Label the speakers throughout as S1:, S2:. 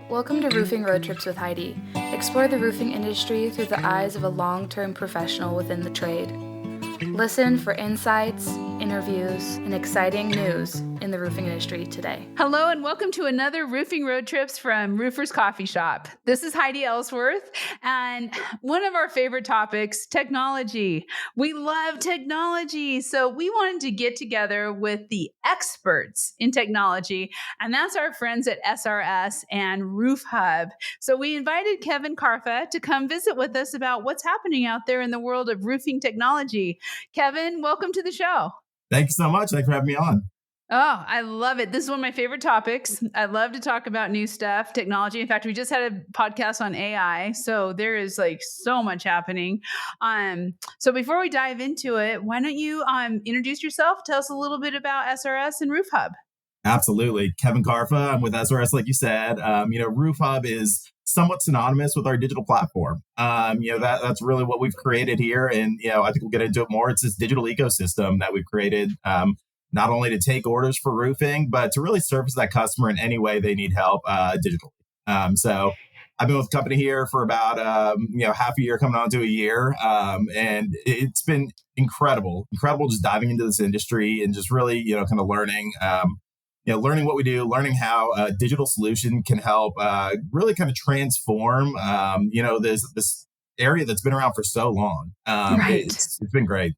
S1: Welcome to Roofing Road Trips with Heidi. Explore the roofing industry through the eyes of a long-term professional within the trade. Listen for insights, interviews, and exciting news in the roofing industry today.
S2: Hello and welcome to another Roofing Road Trips from Roofers Coffee Shop. This is Heidi Ellsworth, and one of our favorite topics, technology. We love technology, so we wanted to get together with the experts in technology, and that's our friends at SRS and Roof Hub. So we invited Kevin Carfa to come visit with us about what's happening out there in the world of roofing technology. Kevin, welcome to the show.
S3: Thank you so much. Thanks for having me on.
S2: Oh, I love it. This is one of my favorite topics. I love to talk about new stuff, technology. In fact, we just had a podcast on AI. So there is like so much happening. So before we dive into it, why don't you introduce yourself? Tell us a little bit about SRS and Roof Hub.
S3: Absolutely. Kevin Carfa. I'm with SRS, like you said. Roof Hub is somewhat synonymous with our digital platform. That's really what we've created here. And, I think we'll get into it more. It's this digital ecosystem that we've created, not only to take orders for roofing, but to really service that customer in any way they need help digitally. So I've been with the company here for about, half a year, coming on to a year. And it's been incredible just diving into this industry and just really, kind of learning, learning what we do, learning how a digital solution can help really kind of transform, this area that's been around for so long.
S2: Right.
S3: It's been great.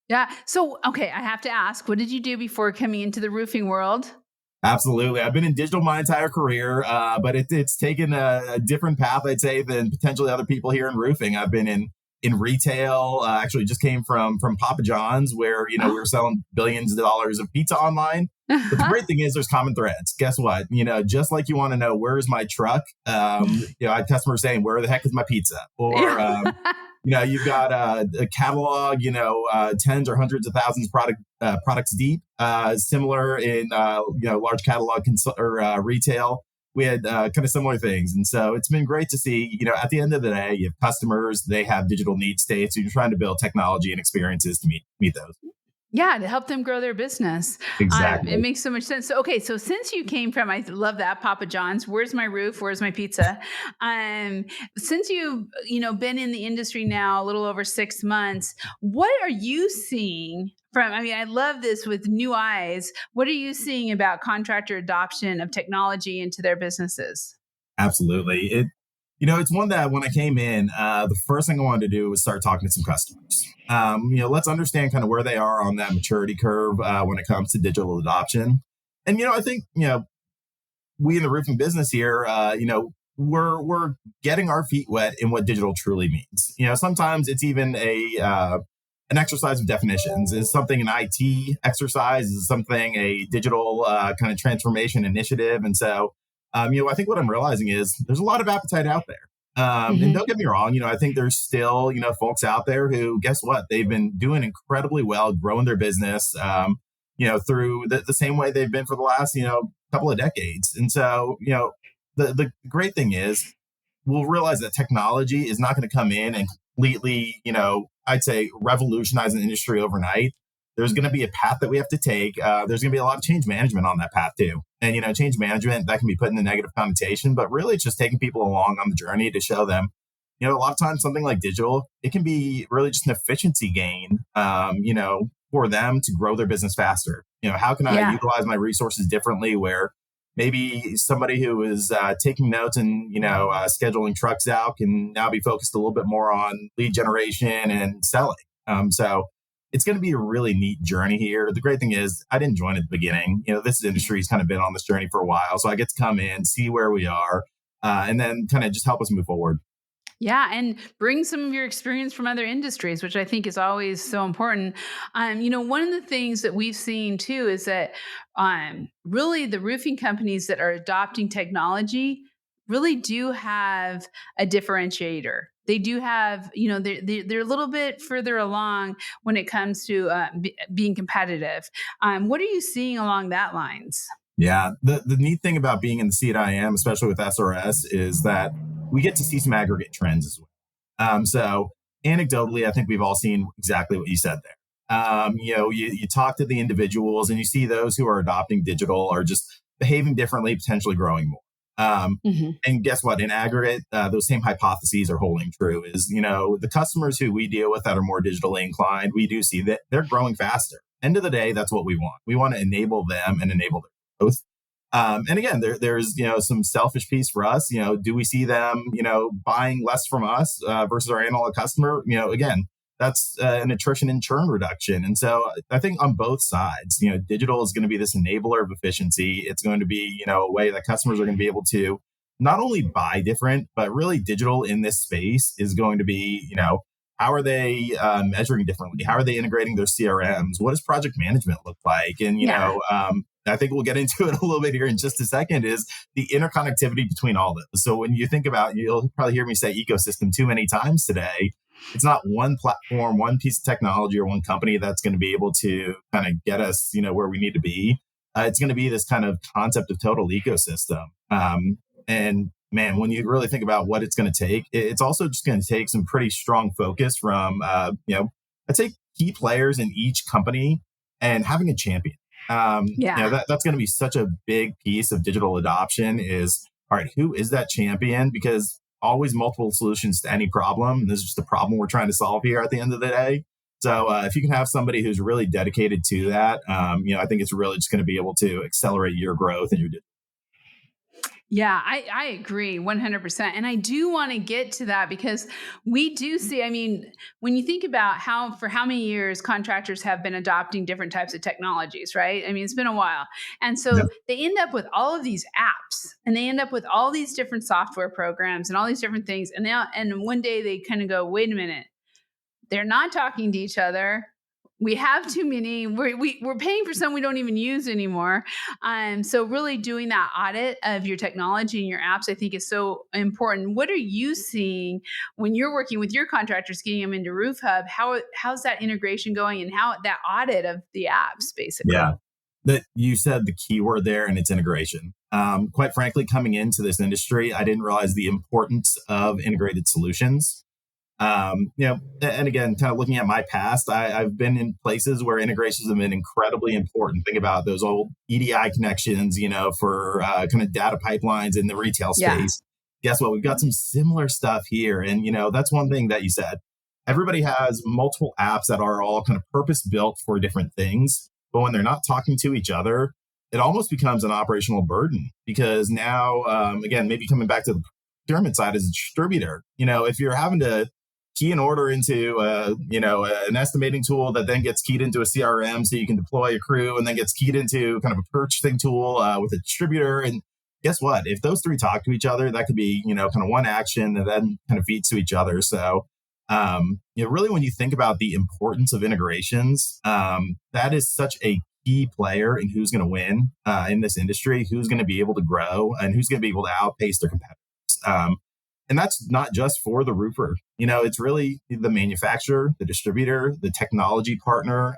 S2: Yeah. So, okay, I have to ask, what did you do before coming into the roofing world?
S3: Absolutely. I've been in digital my entire career, but it's taken a different path, I'd say, than potentially other people here in roofing. I've been in retail, actually just came from Papa John's where, we were selling billions of dollars of pizza online. But the great thing is there's common threads. Guess what? Just like you want to know, where's my truck? I had customers saying, where the heck is my pizza? Or, you've got a catalog, tens or hundreds of thousands of products deep, similar in, large catalog retail. We had kind of similar things. And so it's been great to see, at the end of the day, you have customers, they have digital need states. So you're trying to build technology and experiences to meet those.
S2: Yeah, to help them grow their business.
S3: Exactly.
S2: It makes so much sense. So, okay, so since you came from, I love that, Papa John's, where's my roof? Where's my pizza? Since you've, been in the industry now a little over 6 months, what are you seeing I love this with new eyes. What are you seeing about contractor adoption of technology into their businesses?
S3: Absolutely. It's one that when I came in, the first thing I wanted to do was start talking to some customers. Let's understand kind of where they are on that maturity curve when it comes to digital adoption. And, I think, we in the roofing business here, we're getting our feet wet in what digital truly means. Sometimes it's even an exercise of definitions. Is something an IT exercise? Is something a digital kind of transformation initiative? And so, I think what I'm realizing is there's a lot of appetite out there. And don't get me wrong, I think there's still, folks out there who, guess what? They've been doing incredibly well, growing their business, through the same way they've been for the last, couple of decades. And so, the great thing is we'll realize that technology is not going to come in and completely, I'd say revolutionize an industry overnight. There's going to be a path that we have to take. There's going to be a lot of change management on that path too. And, change management, that can be put in the negative connotation, but really it's just taking people along on the journey to show them, a lot of times something like digital, it can be really just an efficiency gain, for them to grow their business faster. How can I utilize my resources differently where maybe somebody who is taking notes and, scheduling trucks out can now be focused a little bit more on lead generation and selling. So it's going to be a really neat journey here. The great thing is I didn't join at the beginning. This industry has kind of been on this journey for a while. So I get to come in, see where we are, and then kind of just help us move forward.
S2: Yeah, and bring some of your experience from other industries, which I think is always so important. One of the things that we've seen too is that really the roofing companies that are adopting technology really do have a differentiator. They do have, they're a little bit further along when it comes to being competitive. What are you seeing along that lines?
S3: Yeah, the neat thing about being in the seat I am, especially with SRS, is that we get to see some aggregate trends as well. So anecdotally, I think we've all seen exactly what you said there. You talk to the individuals and you see those who are adopting digital are just behaving differently, potentially growing more.
S2: Mm-hmm.
S3: And guess what? In aggregate, those same hypotheses are holding true. Is, the customers who we deal with that are more digitally inclined, we do see that they're growing faster. End of the day, that's what we want. We want to enable them and enable their growth. And again, there's some selfish piece for us. Do we see them buying less from us versus our analog customer? Again, that's an attrition and churn reduction. And so I think on both sides, digital is going to be this enabler of efficiency. It's going to be a way that customers are going to be able to not only buy different, but really digital in this space is going to be how are they measuring differently? How are they integrating their CRMs? What does project management look like? And I think we'll get into it a little bit here in just a second, is the interconnectivity between all of this. So when you think about, you'll probably hear me say ecosystem too many times today. It's not one platform, one piece of technology, or one company that's going to be able to kind of get us, where we need to be. It's going to be this kind of concept of total ecosystem. And man, when you really think about what it's going to take, it's also just going to take some pretty strong focus from, I'd say key players in each company and having a champion. That's going to be such a big piece of digital adoption is, all right, who is that champion? Because always multiple solutions to any problem. This is just the problem we're trying to solve here at the end of the day. So if you can have somebody who's really dedicated to that, I think it's really just going to be able to accelerate your growth and your.
S2: Yeah, I agree 100%. And I do want to get to that because we do see, when you think about for how many years contractors have been adopting different types of technologies, right? It's been a while. And so they end up with all of these apps and they end up with all these different software programs and all these different things. And one day they kind of go, wait a minute, they're not talking to each other. We have too many. We're paying for some we don't even use anymore. So really doing that audit of your technology and your apps, I think, is so important. What are you seeing when you're working with your contractors, getting them into Roof Hub? How's that integration going, and how that audit of the apps, basically?
S3: Yeah, that you said the key word there, and it's integration. Quite frankly, coming into this industry, I didn't realize the importance of integrated solutions. And again, kind of looking at my past, I've been in places where integrations have been incredibly important. Think about those old EDI connections, for kind of data pipelines in the retail space. Guess what? We've got some similar stuff here. And, that's one thing that you said. Everybody has multiple apps that are all kind of purpose built for different things. But when they're not talking to each other, it almost becomes an operational burden because now, again, maybe coming back to the procurement side as a distributor, if you're having to key an order into an estimating tool that then gets keyed into a CRM so you can deploy a crew, and then gets keyed into kind of a purchasing tool with a distributor. And guess what? If those three talk to each other, that could be, kind of one action and then kind of feeds to each other. So, really when you think about the importance of integrations, that is such a key player in who's going to win in this industry, who's going to be able to grow, and who's going to be able to outpace their competitors. And that's not just for the roofer. It's really the manufacturer, the distributor, the technology partner.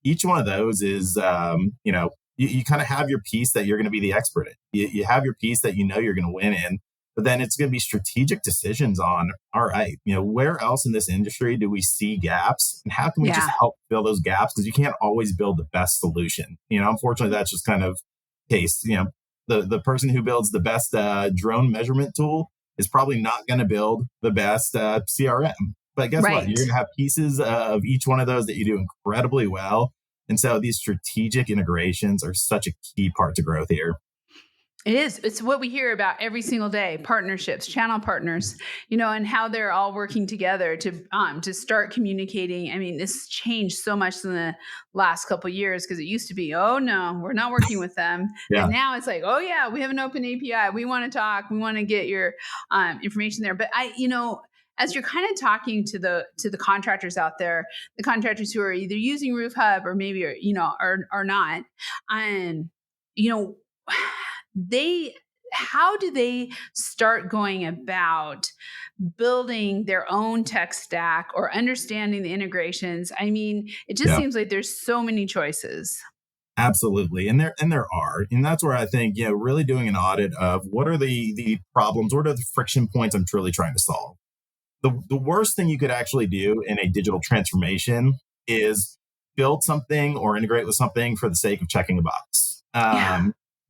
S3: Each one of those is, you kind of have your piece that you're going to be the expert in. You have your piece that you're going to win in. But then it's going to be strategic decisions on, all right, where else in this industry do we see gaps? And how can we just help fill those gaps? Because you can't always build the best solution. Unfortunately, that's just kind of case. The person who builds the best drone measurement tool is probably not going to build the best CRM. But guess what? You're going to have pieces of each one of those that you do incredibly well. And so these strategic integrations are such a key part to growth here.
S2: It is. It's what we hear about every single day: partnerships, channel partners, and how they're all working together to start communicating. This changed so much in the last couple of years because it used to be, oh no, we're not working with them, and now it's like, oh yeah, we have an open API. We want to talk. We want to get your information there. But as you're kind of talking to the contractors out there, the contractors who are either using Roof Hub or maybe are not, how do they start going about building their own tech stack or understanding the integrations? It just seems like there's so many choices.
S3: Absolutely. And there are. And that's where I think, really doing an audit of what are the problems, what are the friction points I'm truly trying to solve. The worst thing you could actually do in a digital transformation is build something or integrate with something for the sake of checking a box.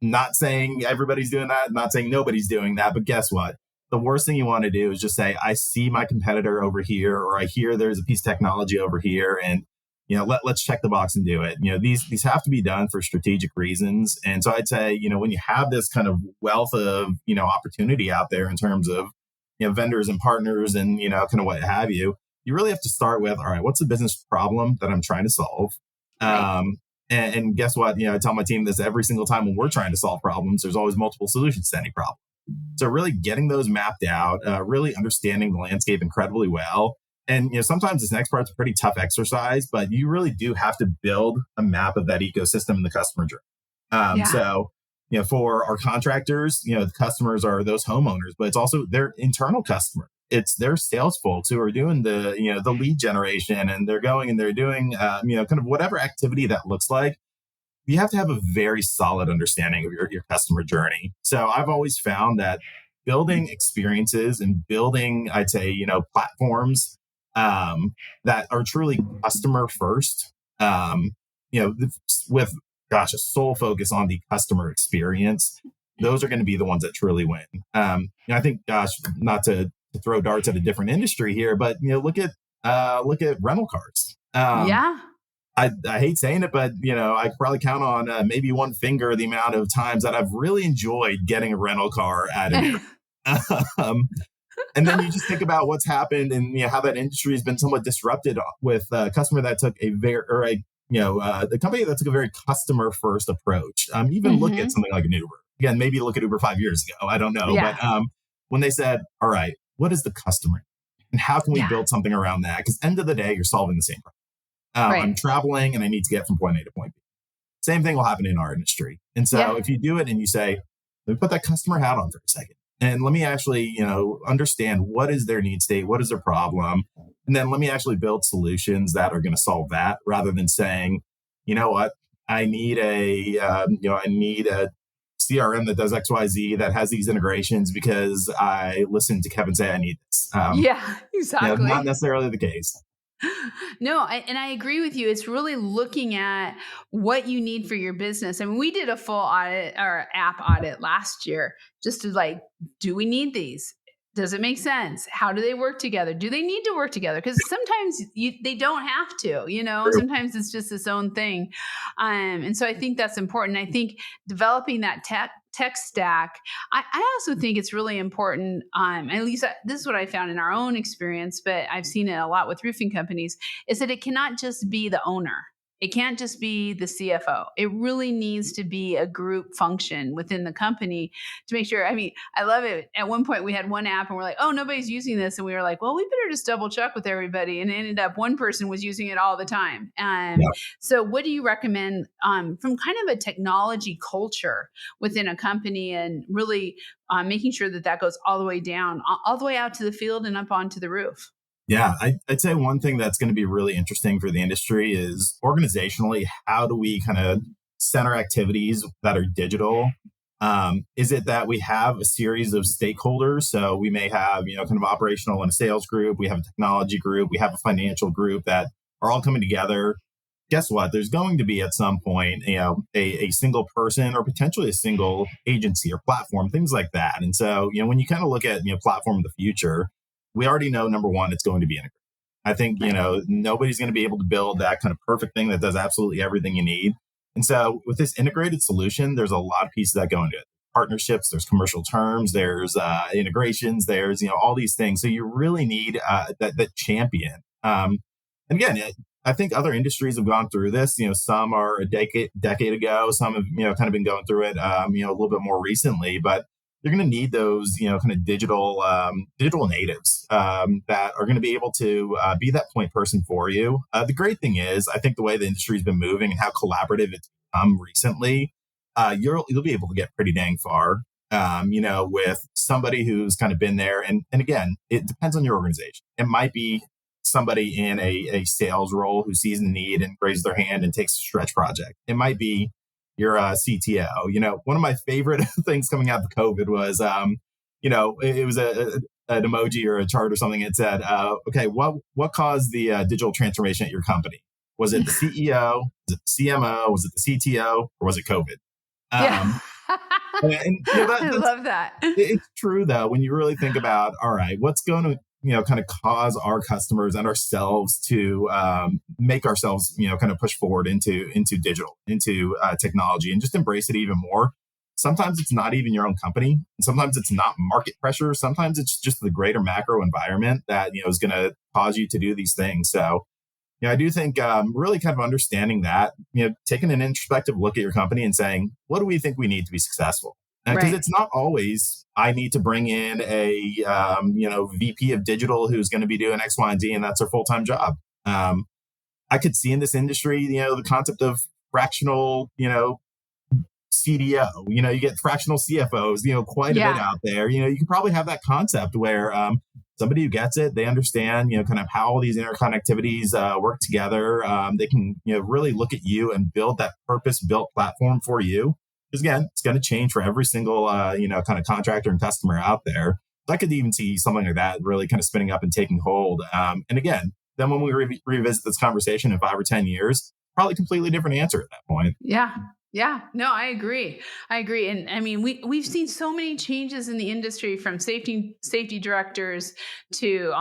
S3: Not saying everybody's doing that, not saying nobody's doing that, but guess what? The worst thing you want to do is just say, I see my competitor over here, or I hear there's a piece of technology over here, and let's check the box and do it. These have to be done for strategic reasons. And so I'd say, when you have this kind of wealth of, opportunity out there in terms of, vendors and partners and, kind of what have you, you really have to start with, all right, what's the business problem that I'm trying to solve?
S2: Right.
S3: And guess what? I tell my team this every single time when we're trying to solve problems, there's always multiple solutions to any problem. So really getting those mapped out, really understanding the landscape incredibly well. And, sometimes this next part's a pretty tough exercise, but you really do have to build a map of that ecosystem in the customer journey. So, for our contractors, the customers are those homeowners, but it's also their internal customer. It's their sales folks who are doing the lead generation, and they're going and they're doing, kind of whatever activity that looks like. You have to have a very solid understanding of your customer journey. So I've always found that building experiences and building, I'd say, platforms that are truly customer first, with, a sole focus on the customer experience, those are going to be the ones that truly win. I think, not to throw darts at a different industry here, but look at rental cars. I hate saying it, but I could probably count on maybe one finger the amount of times that I've really enjoyed getting a rental car at an airport. And then you just think about what's happened and how that industry has been somewhat disrupted with a customer that took the company that took a very customer first approach. Even look at something like an Uber. Again, maybe look at Uber 5 years ago. I don't know, but when they said, "All right, what is the customer, and how can we build something around that?" Because end of the day, you're solving the same problem. I'm traveling and I need to get from point A to point B. Same thing will happen in our industry. And so if you do it and you say, let me put that customer hat on for a second, and let me actually, understand what is their need state, what is their problem, and then let me actually build solutions that are going to solve that, rather than saying, you know what, I need a CRM that does XYZ that has these integrations because I listened to Kevin say I need this.
S2: Exactly.
S3: Not necessarily the case.
S2: No, I agree with you. It's really looking at what you need for your business. I mean, we did a full audit or app audit last year just to do we need these? Does it make sense? How do they work together? Do they need to work together? Because sometimes they don't have to, sometimes it's just its own thing. And so I think that's important. I think developing that tech stack, I also think it's really important, at least this is what I found in our own experience, but I've seen it a lot with roofing companies, is that it cannot just be the owner. It can't just be the CFO. It really needs to be a group function within the company to make sure. I mean, I love it. At one point we had one app and we're like, oh, nobody's using this. And we were like, well, we better just double check with everybody. And it ended up one person was using it all the time. So what do you recommend from kind of a technology culture within a company, and really making sure that goes all the way down, all the way out to the field and up onto the roof?
S3: Yeah, I'd say one thing that's going to be really interesting for the industry is organizationally, how do we kind of center activities that are digital? Is it that we have a series of stakeholders? So we may have, kind of operational and a sales group. We have a technology group. We have a financial group that are all coming together. Guess what? There's going to be at some point, a single person or potentially a single agency or platform, things like that. And so, when you kind of look at, platform of the future, we already know, number one, it's going to be integrated. I think, nobody's going to be able to build that kind of perfect thing that does absolutely everything you need. And so with this integrated solution, there's a lot of pieces that go into it. Partnerships, there's commercial terms, there's integrations, there's, all these things. So you really need that champion. And again, I think other industries have gone through this. Some are a decade ago, some have, kind of been going through it, a little bit more recently, but you're going to need those, kind of digital natives that are going to be able to be that point person for you. The great thing is, I think the way the industry's been moving and how collaborative it's become recently, you'll be able to get pretty dang far, with somebody who's kind of been there. And again, it depends on your organization. It might be somebody in a sales role who sees the need and raises their hand and takes a stretch project. It might be your CTO. One of my favorite things coming out of COVID was, it was an emoji or a chart or something. It said, okay, what caused the digital transformation at your company? Was it the CEO? Was it the CMO? Was it the CTO? Or was it COVID?
S2: I love that.
S3: It's true though, when you really think about, all right, what's going to, kind of cause our customers and ourselves to make ourselves, kind of push forward into digital, into technology, and just embrace it even more. Sometimes it's not even your own company, and sometimes it's not market pressure. Sometimes it's just the greater macro environment that is going to cause you to do these things. So I do think really kind of understanding that, taking an introspective look at your company and saying, what do we think we need to be successful? Because
S2: Right.
S3: it's not always, I need to bring in a, VP of digital who's going to be doing X, Y, and Z, and that's their full-time job. I could see in this industry, the concept of fractional, CDO, you get fractional CFOs, quite a bit
S2: Yeah.
S3: out there. You can probably have that concept where somebody who gets it, they understand, kind of how all these interconnectivities work together. They can, really look at you and build that purpose-built platform for you. Because again, it's going to change for every single, kind of contractor and customer out there. So I could even see something like that really kind of spinning up and taking hold. And again, then when we revisit this conversation in 5 or 10 years, probably completely different answer at that point.
S2: Yeah. Yeah. No, I agree. I agree. And I mean, we've seen so many changes in the industry, from safety directors to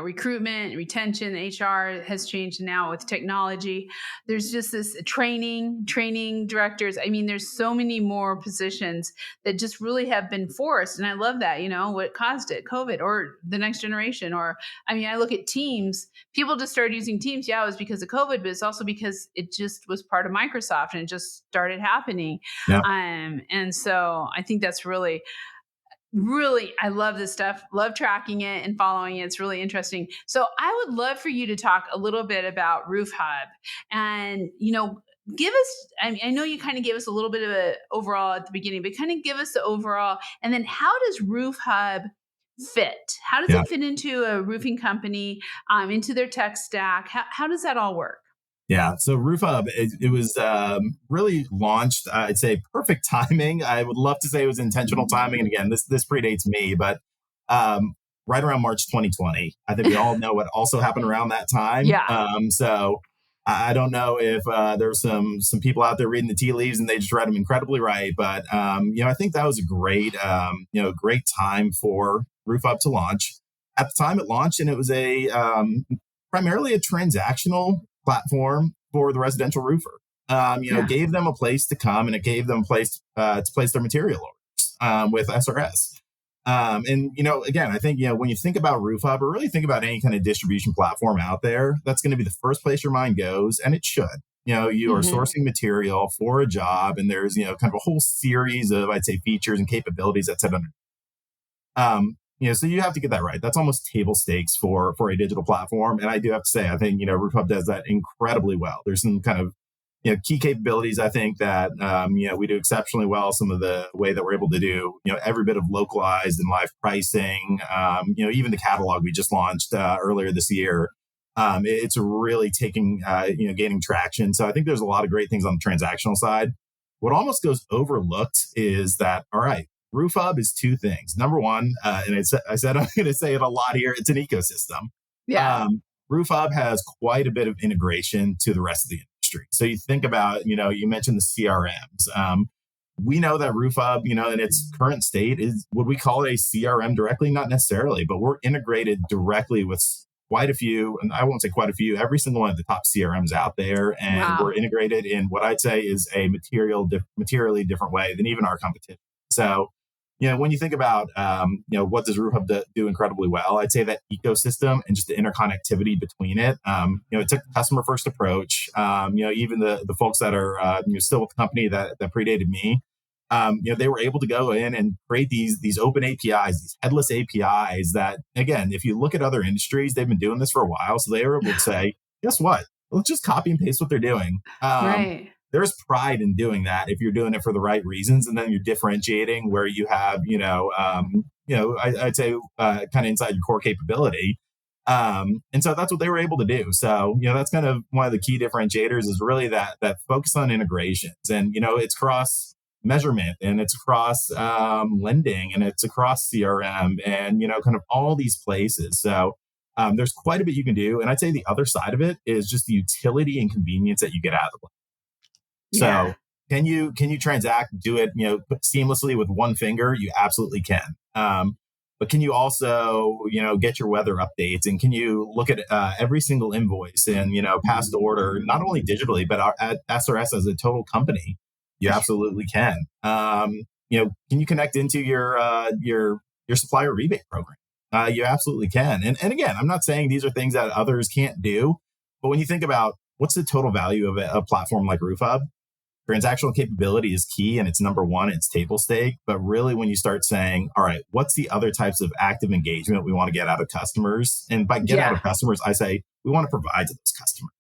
S2: recruitment, retention, HR has changed now with technology. There's just this training directors. I mean, there's so many more positions that just really have been forced. And I love that, what caused it, COVID or the next generation. Or I mean, I look at Teams. People just started using Teams. Yeah, it was because of COVID, but it's also because it just was part of Microsoft and it just started happening.
S3: Yeah.
S2: And so I think that's really, really, I love this stuff, love tracking it and following it. It's really interesting. So I would love for you to talk a little bit about Roof Hub and, give us, I mean, I know you kind of gave us a little bit of a overall at the beginning, but kind of give us the overall, and then how does Roof Hub fit? How does
S3: Yeah.
S2: it fit into a roofing company, into their tech stack? How does that all work?
S3: Yeah. So Roof Hub, it was really launched, I'd say perfect timing. I would love to say it was intentional timing. And again, this predates me, but right around March 2020, I think we all know what also happened around that time.
S2: Yeah.
S3: So I don't know if there's some people out there reading the tea leaves and they just read them incredibly right. But, I think that was a great time for Roof Hub to launch. At the time it launched, and it was a primarily a transactional platform for the residential roofer. Gave them a place to come, and it gave them a place to place their material orders with SRS. Again, I think, when you think about Roof Hub, or really think about any kind of distribution platform out there, that's going to be the first place your mind goes, and it should. You are
S2: Mhm.
S3: sourcing material for a job, and there's, kind of a whole series of, I'd say, features and capabilities that sit under. So you have to get that right. That's almost table stakes for a digital platform. And I do have to say, I think, Roof Hub does that incredibly well. There's some kind of, key capabilities, I think, that, we do exceptionally well. Some of the way that we're able to do, every bit of localized and live pricing, even the catalog we just launched earlier this year. It's really gaining traction. So I think there's a lot of great things on the transactional side. What almost goes overlooked is that, all right, Roof Hub is two things. Number one, and I said I'm going to say it a lot here, it's an ecosystem.
S2: Yeah.
S3: Roof Hub has quite a bit of integration to the rest of the industry. So you think about, you mentioned the CRMs. We know that Roof Hub, in its current state, would we call it a CRM directly? Not necessarily, but we're integrated directly with quite a few, and I won't say quite a few, every single one of the top CRMs out there. And we're
S2: Wow.
S3: integrated in what I'd say is a materially different way than even our competition. So, when you think about, what does Roof Hub do incredibly well, I'd say that ecosystem and just the interconnectivity between it. It took a customer first approach. Even the folks that are still with the company that predated me, they were able to go in and create these open APIs, these headless APIs that, again, if you look at other industries, they've been doing this for a while. So they were able to say, guess what? Let's just copy and paste what they're doing.
S2: Right.
S3: There's pride in doing that if you're doing it for the right reasons, and then you're differentiating where you have, I'd say kind of inside your core capability. And so that's what they were able to do. So, that's kind of one of the key differentiators, is really that focus on integrations. And, it's cross measurement, and it's across lending, and it's across CRM, and, kind of all these places. So there's quite a bit you can do. And I'd say the other side of it is just the utility and convenience that you get out of it.
S2: Yeah.
S3: So, Can you transact, do it, seamlessly with one finger? You absolutely can. But can you also, get your weather updates, and can you look at every single invoice and, past order, not only digitally, but at SRS as a total company? You absolutely can. Can you connect into your supplier rebate program? You absolutely can. And again, I'm not saying these are things that others can't do, but when you think about what's the total value of a platform like RoofHub, transactional capability is key, and it's number one, it's table stake. But really, when you start saying, all right, what's the other types of active engagement we want to get out of customers? And by get out of customers, I say we want to provide to those customers.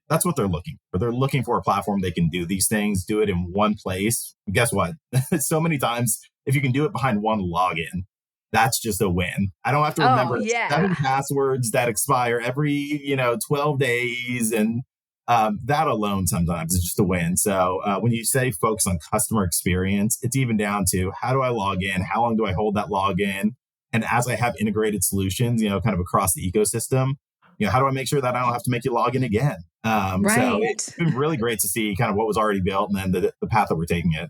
S3: That's what they're looking for. They're looking for a platform they can do these things, do it in one place. And guess what? So many times, if you can do it behind one login, that's just a win. I don't have to remember 7 passwords that expire every 12 days, and that alone sometimes is just a win. So when you say focus on customer experience, it's even down to how do I log in? How long do I hold that login? And as I have integrated solutions, kind of across the ecosystem, how do I make sure that I don't have to make you log in again? So it's been really great to see kind of what was already built and then the path that we're taking it.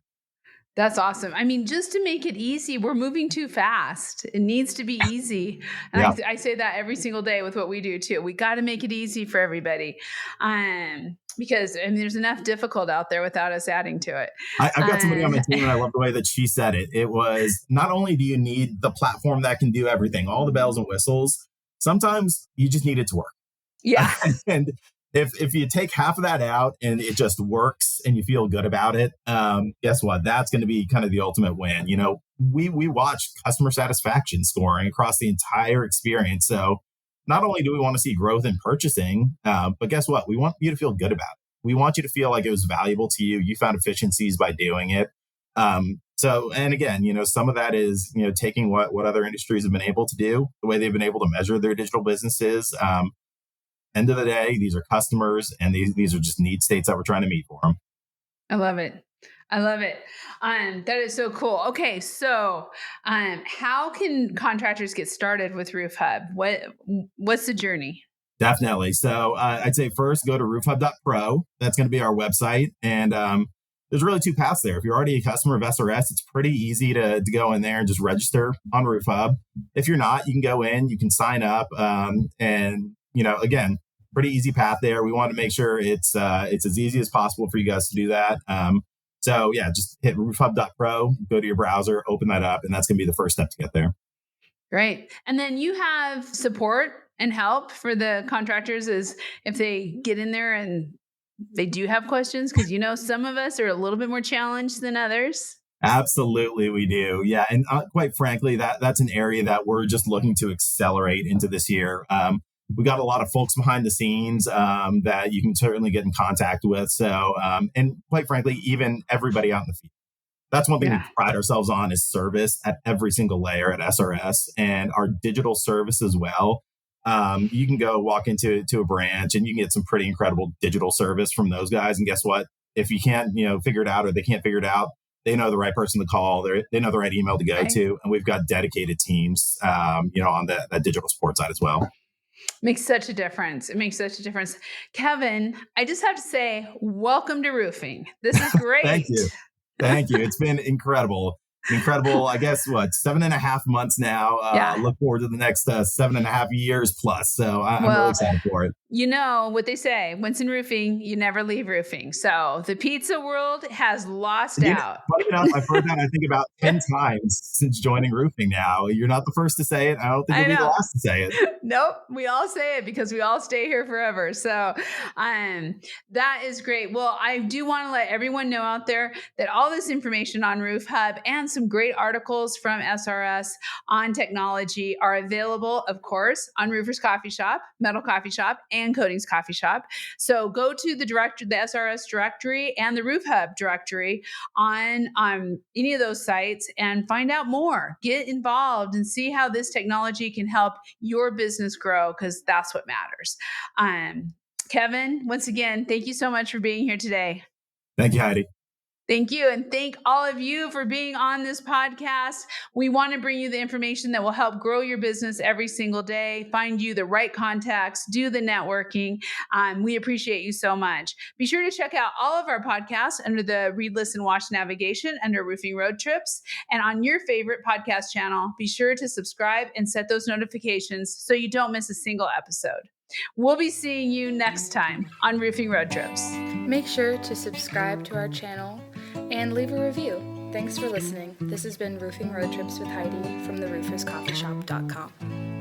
S2: That's awesome. I mean, just to make it easy, we're moving too fast. It needs to be easy. And I say that every single day with what we do too. We got to make it easy for everybody. Because there's enough difficult out there without us adding to it.
S3: I've got somebody on my team, and I love the way that she said it. It was, not only do you need the platform that can do everything, all the bells and whistles, sometimes you just need it to work.
S2: Yeah.
S3: And if you take half of that out and it just works and you feel good about it, guess what? That's going to be kind of the ultimate win. We watch customer satisfaction scoring across the entire experience. So not only do we want to see growth in purchasing, but guess what? We want you to feel good about it. We want you to feel like it was valuable to you. You found efficiencies by doing it. And again, some of that is, taking what other industries have been able to do, the way they've been able to measure their digital businesses. End of the day, these are customers, and these are just need states that we're trying to meet for them.
S2: I love it. That is so cool. Okay, so how can contractors get started with RoofHub? What's the journey?
S3: Definitely. So I'd say first go to roofhub.pro. That's going to be our website, and there's really 2 paths there. If you're already a customer of SRS, it's pretty easy to go in there and just register on RoofHub. If you're not, you can go in, you can sign up, and again, pretty easy path there. We want to make sure it's as easy as possible for you guys to do that. So yeah, just hit roofhub.pro, go to your browser, open that up, and that's going to be the first step to get there.
S2: Great. And then you have support and help for the contractors as if they get in there and they do have questions, because some of us are a little bit more challenged than others.
S3: Absolutely, we do. Yeah. And quite frankly, that's an area that we're just looking to accelerate into this year. We got a lot of folks behind the scenes that you can certainly get in contact with. So, and quite frankly, even everybody out in the field. That's one thing we pride ourselves on, is service at every single layer at SRS, and our digital service as well. You can go walk into a branch and you can get some pretty incredible digital service from those guys. And guess what? If you can't, figure it out, or they can't figure it out, they know the right person to call. They know the right email to go to. And we've got dedicated teams, on that digital support side as well.
S2: Makes such a difference. It makes such a difference. Kevin, I just have to say, welcome to roofing. This is great.
S3: Thank you. It's been incredible. I guess 7.5 months now. Look forward to the next 7.5 years plus. So I'm really excited for it.
S2: You know what they say, once in roofing, you never leave roofing. So the pizza world has lost out.
S3: Funny enough, I've heard that I think about 10 times since joining roofing now. You're not the first to say it. I don't think you'll be the last to say it.
S2: Nope. We all say it because we all stay here forever. So that is great. Well, I do want to let everyone know out there that all this information on RoofHub and some great articles from SRS on technology are available, of course, on Roofers Coffee Shop, Metal Coffee Shop, and Coatings Coffee Shop. So go to the SRS directory and the RoofHub directory on any of those sites and find out more. Get involved and see how this technology can help your business grow, because that's what matters. Kevin, once again, thank you so much for being here today.
S3: Thank you, Heidi.
S2: Thank you. And thank all of you for being on this podcast. We want to bring you the information that will help grow your business every single day, find you the right contacts, do the networking. We appreciate you so much. Be sure to check out all of our podcasts under the Read, Listen, Watch navigation under Roofing Road Trips. And on your favorite podcast channel, be sure to subscribe and set those notifications so you don't miss a single episode. We'll be seeing you next time on Roofing Road Trips.
S1: Make sure to subscribe to our channel and leave a review. Thanks for listening. This has been Roofing Road Trips with Heidi from therooferscoffeeshop.com.